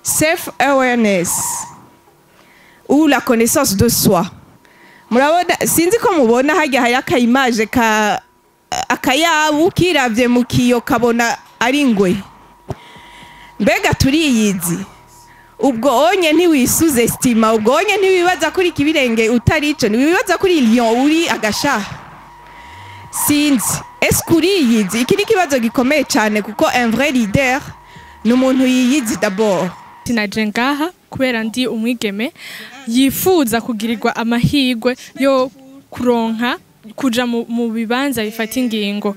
self awareness ou la connaissance de soi. Murabona sinzi ko mubona hajya hari akayimaje ka akayabu kiravye mu kiyo kabona ari ingwe. Mbega turiyizi ubwo onye ntiwisuze estima, ubwo onye ntiwibaza kuri kibirenge utarico, ntiwibaza kuri lion uri agasha. Sinzi est-ce uriyizi? Iki ni kibazo gikomeye cyane kuko un vrai leader ni umuntu yiyizi d'abord. Sinaje ngaha kubera ndi umwigeme yifuza kugirirwa amahirwe yo kuronka kuja mu bibanza bifata ingingo.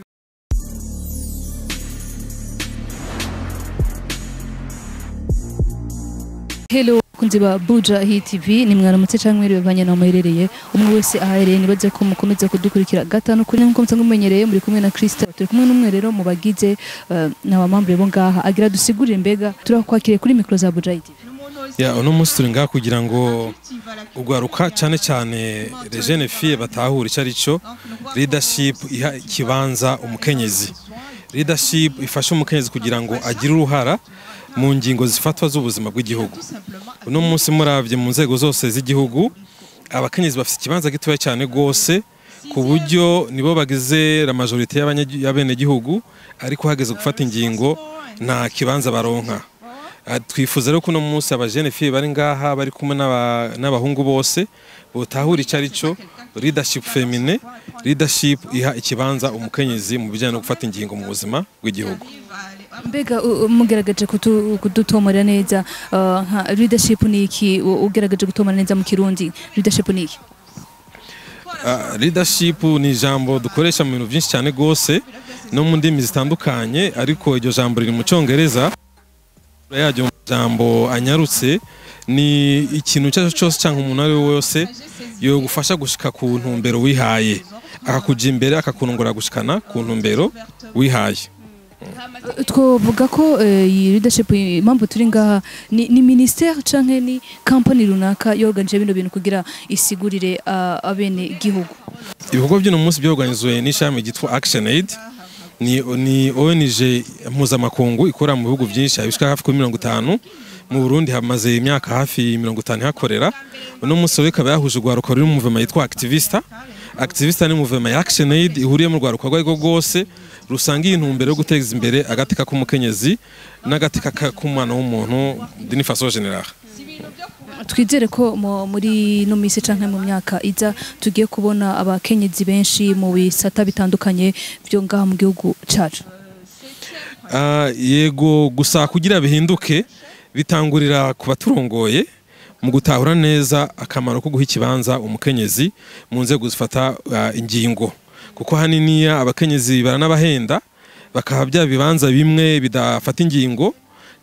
Hello kunzi ba Buja Hit TV, ni mwaramutse canke mwiriwe banye no muherereye umwe wese ahereye, nibaze ko mukomeza kudukurikira gatanu kuri nko mutsango mumenyereye muri kumwe na Krista. Turi kumwe n'umwe rero mu bagize n'abamambre bo ngaha agira dusigurire mbega turakwakiriye kuri micro za Buja Hit TV. Ya uno munsi turi ngaha kugira ngo ugwaruka cyane cyane les jeunes filles batahura icarico leadership iha kibanza umukenyezi. Leadership ifasha umukenyezi kugira ngo agire uruhara mu ngingo zifatwa z'ubuzima bw'igihugu. Uno munsi muravye mu nzego zose z'igihugu abakenyezi bafite ikibanza gitoya cyane gose ku buryo nibo bagize la majorité y'abene gihugu, ariko hageze gufata ingingo nta kibanza baronka. Twifuza rero ko uno munsi abajene filles bari ngaha bari kumwe n'abahungu bose botahura icarico leadership féminin, leadership iha ikibanza umukenyezi mu bijyanye no gufata ingingo mu buzima bw'igihugu. Mbega mugeragaje kudutomora neza nka leadership ni iki? Ugeragaje gutomora neza mu Kirundi leadership ni iki? Leadership ni ijambo dukoresha mu bintu byinshi cyane gose no mu ndimi zitandukanye, ariko iryo jambo riri mu Cyongereza. Yaryo jambo anyarutse ni ikintu cyose cyangwa umuntu ari wose yo gufasha gushika ku ntumbero wihaye, akakuja imbere akakunongora gushikana ku ntumbero wihaye. Twovuga ko iyi leadership impamvu turi ngaha ni ministère canke ni company runaka yorganije bino bintu kugira isigurire abene gihugu. Ibikorwa by'uno munsi byorganizwe n'ishami gitwa Action Aid, ni ONG mpuzamakungu ikora mu bihugu byinshi abishika hafi kuri 50. Mu Burundi hamaze imyaka hafi 50 hakorera. Uno munsi wekaba yahuje ugwaruka ruri mu movement yitwa Activista. Activista ni movement ya Action Aid ihuriye mu rwaruka rwego rwose rusangiye intumbero yo guteza imbere agateka k'umukenyezi n'agateka k'umwana w'umuntu d'une façon générale. Twizere ko muri no misi canke mu myaka iza tugiye kubona abakenyezi benshi mu bisata bitandukanye byo ngaha mu gihugu cacu. Yego, gusa kugira bihinduke bitangurira ku baturongoye mu gutahura neza akamaro ko guha ikibanza umukenyezi mu nzego zifata ingingo, kuko hanini abakenyezi baranabahenda bakaha bya bibanza bimwe bidafata ingingo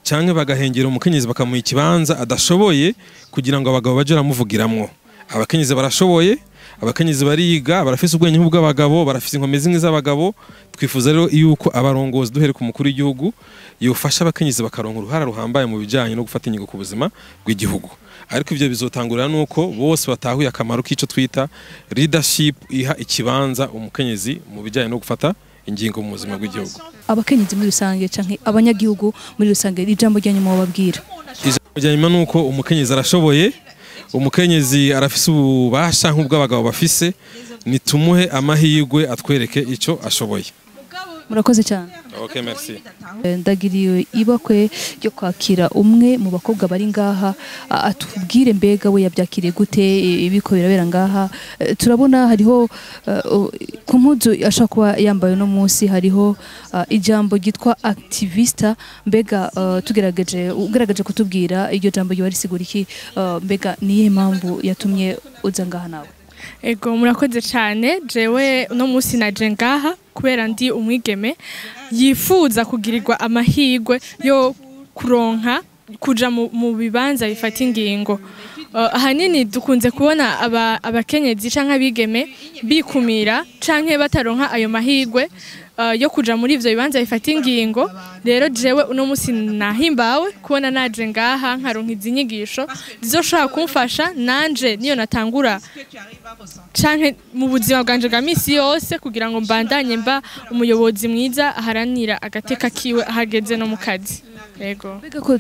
canke bagahengera umukenyezi bakamuha ikibanza adashoboye kugira ngo abagabo baje ramuvugiramwo. Abakenyezi barashoboye, abakenyezi bariga, barafise ubwenge bw'abagabo, barafise inkomezi zimwe z'abagabo. Twifuza rero yuko abarongozi duhere ku mukuru w'igihugu yofasha abakenyezi bakaronka uruhara ruhambaye mu bijanye no gufata ingingo ku buzima bw'igihugu. Ariko ivyo bizotangurira nuko bose batahuye akamaro k'ico twita leadership iha ikibanza umukenyezi mu bijanye no gufata ingingo mu buzima bw'igihugu. Abakenyezi muri rusange canke abanyagihugu muri rusange ijambo ryanyuma babwira. Ijambo ryanyuma nuko umukenyezi arashoboye, umukenyezi arafise ububasha nk'ubw'abagabo bafise, nitumuhe amahirwe atwereke ico ashoboye. Murakoze cyane. Okay, merci. Ndagiriye ibakwe ryo kwakira umwe mu bakobwa bari ngaha atubwire mbega we yabyakiriye gute ibiko birabera ngaha. Turabona hariho ku mpuzu ashaka kuba yambaye no munsi hariho ijambo gitwa Activista. Mbega ugerageje kutubwira iryo jambo yo risigura iki? Mbega niye mpamvu yatumye uza ngaha nawe? Ego, murakoze cyane. Jewe no munsi naje ngaha kubera ndi umwigeme yifuza kugirirwa amahirwe yo kuronka kuja mu bibanza bifata ingingo. Ahanini dukunze kubona abakenyezi canke abigeme bikumira canke bataronka ayo mahirwe yo kuja muri ivyo bibanza bifata ingingo. Rero jewe uno munsi nahimbawe kubona naje ngaha nkaronka izi nyigisho zizoshobora kumfasha nanje niyo natangura canke mu buzima bwanje bwa misi yose kugira ngo mbandanye mba umuyobozi mwiza aharanira agateka kiwe ahageze no mu kazi. yego. mbega ko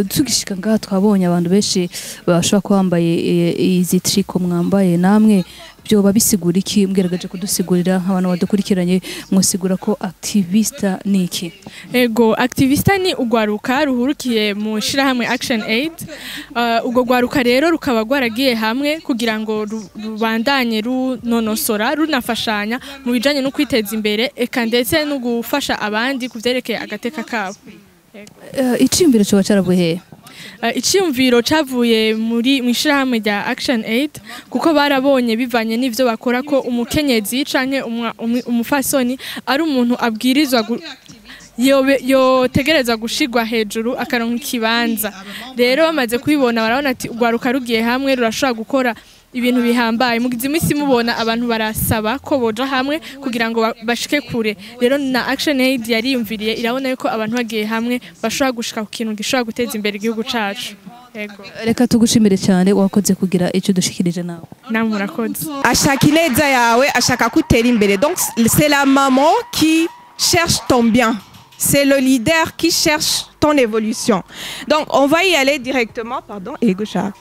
tugishika ngaha twabonye abantu benshi bashobora kuba bambaye izi triko mwambaye namwe byoba bisigura iki mbwiragaje kudusigurira nk'abantu badukurikiranye mwosigura ko activista ni iki? Ego, activista ni ugwaruka ruhurukiye mu shirahamwe Action Aid. Ugo gwaruka rero rukaba gwaragiye hamwe kugira ngo rubandanye runonosora runafashanya mu bijanye no kwiteza imbere eka ndetse no gufasha abandi kuvyerekeye agateka kabo. Icimbiro cyo bacarabuhe Icyumviro cavuye muri mwishirahamwe rya Action Aid kuko barabonye bivanye n'ivyo bakora ko umukenyezi canke umufasoni ari umuntu abwirizwa yotegereza gushirwa hejuru akaronka ikibanza. Rero bamaze kubibona barabona ati ugwaruka rugiye hamwe rurashobora gukora ibintu bihambaye. Mugize imisi mubona abantu barasaba ko boja hamwe kugira ngo bashike kure. Rero na Action Aid yariyumviriye irabona yuko abantu bagiye hamwe bashobora gushika ku kintu gishobora guteza imbere igihugu cacu. Yego. Reka tugushimire cyane wakoze kugira icyo dushikirije nawe. Namwe murakoze. Ashaka ineza yawe, ashaka kutera imbere. Donc c'est la maman qui cherche ton bien. C'est le leader qui cherche ton évolution. Donc on va y aller directement, pardon, Égoucha.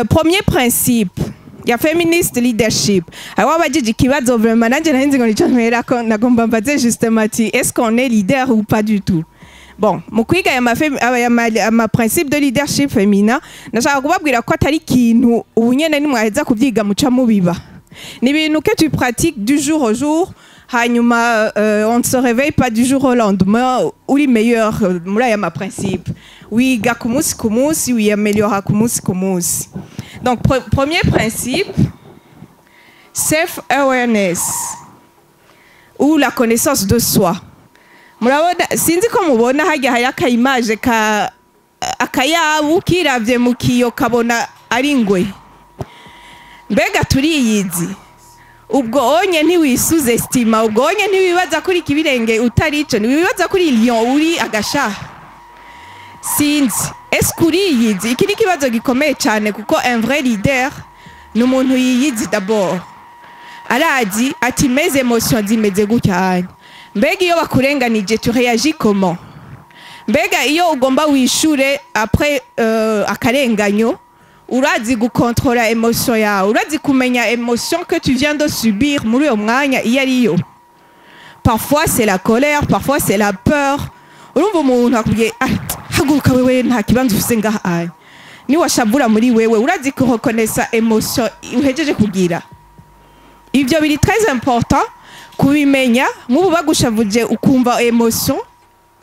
Premier principe, il y a feminist leadership. Alors, on va dire qu'il va vraiment justement est-ce qu'on est leader ou pas du tout. Bon, mon il y a ma principe de leadership féminin. Nashaka kubabwira ko atari kintu ubunyene ni mwaheza kubyiga muca mubiba. Ni ibintu que tu pratiques du jour au jour. Hanyuma, on ne se réveille pas du jour au lendemain. Ou les meilleurs, moi, il y a ma principe. Oui, ga kumus, oui, améliora kumus. Donc, premier principe, self-awareness, ou la connaissance de soi. Sinzi ko mubona hajya hayaka image ka akayabu kiravye mu kiyo kabona ari ingwe. Mbega turiyizi. Ubwo onye ntiwisuze estima, ubwo onye ntiwibaza kuri kibirenge utarico, ntiwibaza kuri lion uri agasha. Sinzi, est-ce kuri yizi? Iki ni kibazo gikomeye cyane kuko un vrai leader ni umuntu yiyizi d'abord. Arazi ati mes émotions zimeze gutya. Mbega iyo bakurenganije tu réagis comment? Mbega iyo ugomba wishure après akarenganyo urazi gukontrola émotion yawe, urazi kumenya émotion que tu viens de subir muri uyo mwanya iyo ariyo. Parfois c'est la colère, parfois c'est la peur. Urumva umuntu akubwiye haguruka wewe nta kibanza ufise ngaha. Ni washabura muri wewe urazi kureconnaître émotion uhejeje kugira. Ivyo biri très important kubimenya nk'ubu bagushavuje ukumva émotion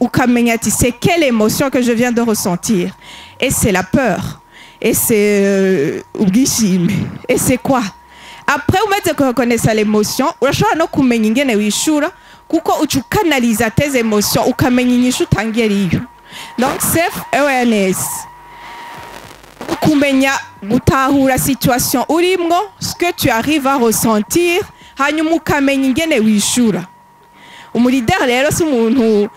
ukamenya ati c'est quelle émotion que je viens de ressentir. Et c'est la peur. Et c'est ubwishime. Et c'est quoi? Après umaze kureconnaître l'émotion urashobora no kumenya ingene wishura kuko ucanaliza tes émotions ukamenya inyishu utangiriyo. Donc self awareness kumenya gutahura situation urimwo, ce que tu arrives à ressentir hanyuma ukamenya ingene wishura. Umulidер rero si umuntu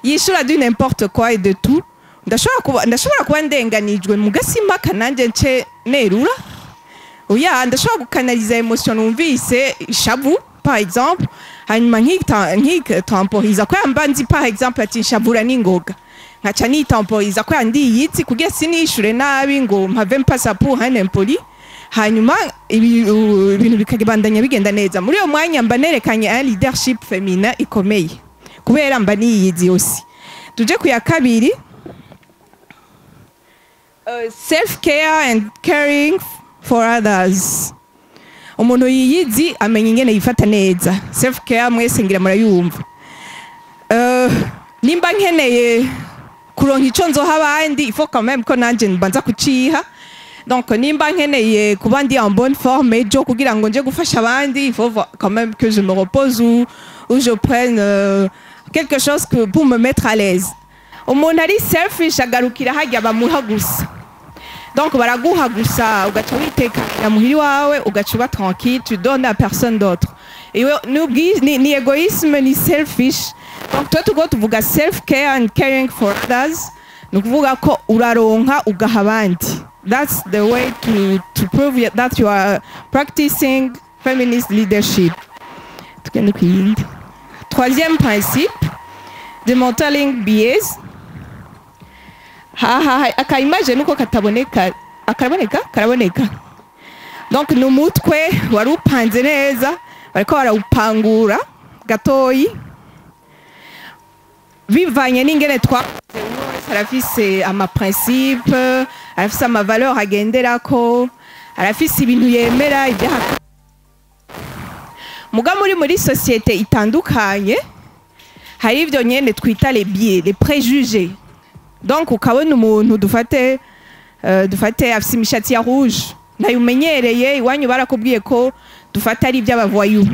yishura du n'importe quoi et de tout. Ndashobora kuba ndenganijwe mugasima kananje nce nerura. Oya ndashobora gukanaliza emotion numvise ishavu par exemple hanyuma nkitemporiza ko yamba nzi par exemple ati nshavura n'ingoga nkaca nitemporiza ko yandiyitsi kugira sinishure nabi ngo mpave mpasa pour un impoli hanyuma ibintu bikagibandanya bigenda neza. Muri uyo mwanya mba nerekanye un leadership féminin ikomeye kubera mba niyizi yose. Tuje ku ya kabiri, self-care and caring for others. Umuntu yiyizi amenya ingene yifata neza. Self-care mwese ngira murayumva. Nimba nkeneye kuronka ico nzoha abandi, il faut quand même ko nanje mbanza kuciha. Donc nimba nkeneye kuba ndi en bonne forme ejo kugira ngo nje gufasha abandi, il faut quand même que je me repose ou je prenne quelque chose pour me mettre à l'aise. Umuntu ari selfish agarukira hajya bamuha gusa. Donc baraguha gusa ugaca witekana muhiri wawe ugaca uba tranquille, tu donnes à personne d'autre. Et ni égoïsme ni selfish. Donc toi tugo tuvuga self care and caring for others. Nukuvuga ko uraronka ugaha abandi. That's the way to prove that you are practicing feminist leadership. Troisième principe, de modeling BAs. Aka image nuko kataboneka, karaboneka. Donc numutwe wari upanze neza, bariko barawupangura gatoyi. Bivanye n'ingene twakoze, arafise ama principe, arafise ama valeur agenderako, arafise ibintu yemera ibyaha. Muga muri société itandukanye hari ivyo nyene twita les biais, les préjugés. Donc ukabona umuntu dufate afise imishatsi ya rouge, ntayumenyereye, iwanyu barakubwiye ko dufata ari ivy'abavoyou.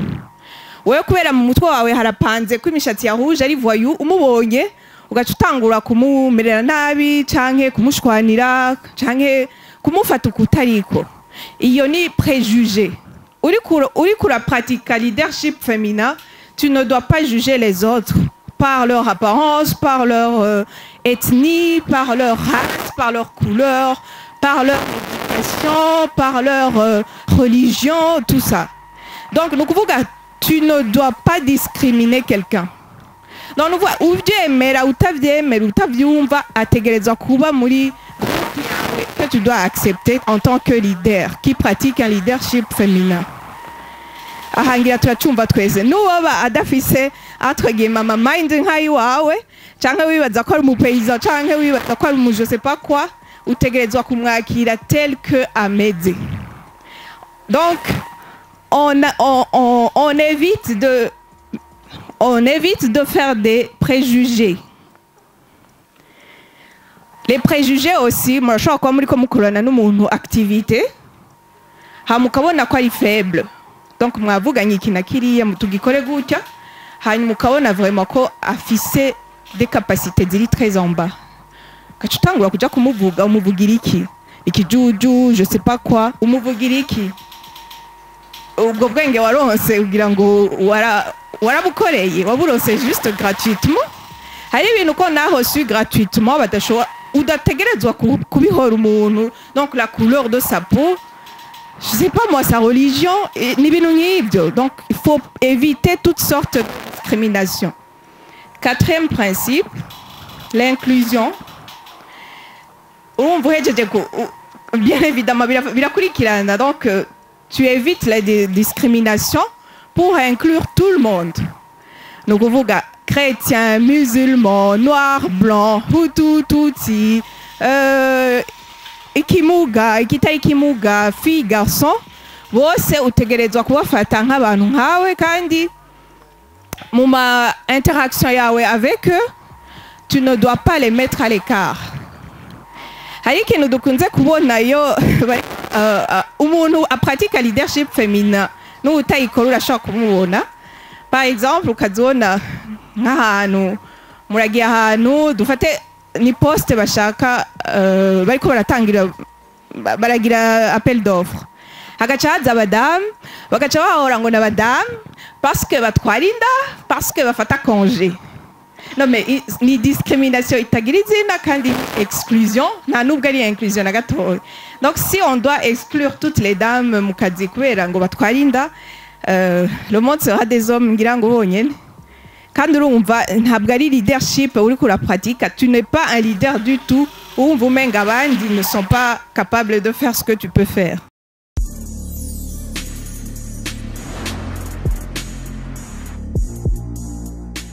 Wewe kubera mu mutwe wawe harapanze ko imishatsi ya rouge ari voyou, umubonye ugaca utangura kumumerera nabi canke kumushwanira canke kumufata ukutariko. Iyo ni préjugé. Uri kura pratique leadership féminin, tu ne dois pas juger les autres par leur apparence, par leur ethnie, par leur race, par leur couleur, par leur éducation, par leur religion, tout ça. Donc nous kuvuga tu ne dois pas discriminer quelqu'un. Donc nous voit uvyemera utavyemera utavyumva ategerezwa kuba muri que tu dois accepter en tant que leader qui pratique un leadership féminin. Ahangira turacumva twese nuba adafise atwegeye mama mind nkayi wawe canke wibaza ko ari umupaysan canke wibaza ko ari je sais pas quoi, utegerezwa kumwakira tel que ameze. Donc on évite de faire des préjugés. Les préjugés aussi, murashobora kuba muriko mukorana n'umuntu activité hamukabona ko ari faible. Donc mwavuganye iki na kiriya mutugikore gutya hanyuma ukabona vraiment ko afise des capacités ziri très en bas. Kacutangura kuja kumuvuga, umuvugira iki? Ikijuju, je sais pas quoi, umuvugira iki? Ubwo bwenge waronse ugira ngo warabukoreye, waburonse juste gratuitement. Hari ibintu ko naho su gratuitement badashobora udategerezwa kubihora umuntu. Donc la couleur de sa peau, je sais pas moi, sa religion, ni bintu nk'ibyo. Donc il faut éviter toutes sortes de discrimination. Quatrième principe, l'inclusion. Bien évidemment, birakurikirana. Donc tu évites la discrimination pour inclure tout le monde. Donc on voit chrétiens, musulmans, noirs, blancs, hutu, tutsi, ikimuga, ikitaikimuga, filles, garçons, bose utegerezwa kubafata nk'abantu nkawe kandi mu ma interaction yawe avec eux, tu ne dois pas les mettre à l'écart. Hari ikintu dukunze kubona yo umuntu apratika leadership féminin n'utayikora urashobora kumubona. Par exemple ukazibona nk'ahantu muragiye ahantu dufate ni poste bashaka bariko baragira appel d'offre, hagaca haza abadamu bagaca bahora ngo n'abadamu parce que batwara inda, parce que bafata congé. Non mais ni discrimination itagira izina kandi exclusion nta nubwo ari inclusion na gatoya. Donc si on doit exclure toutes les dames mu kazi kubera ngo batwara inda, le monde sera des hommes ngira ngo bonyene. Kandi urumva ntabwo ari leadership uri kura pratique, tu n'es pas un leader du tout. Ou vous-même, ne sont pas capables de faire ce que tu peux faire.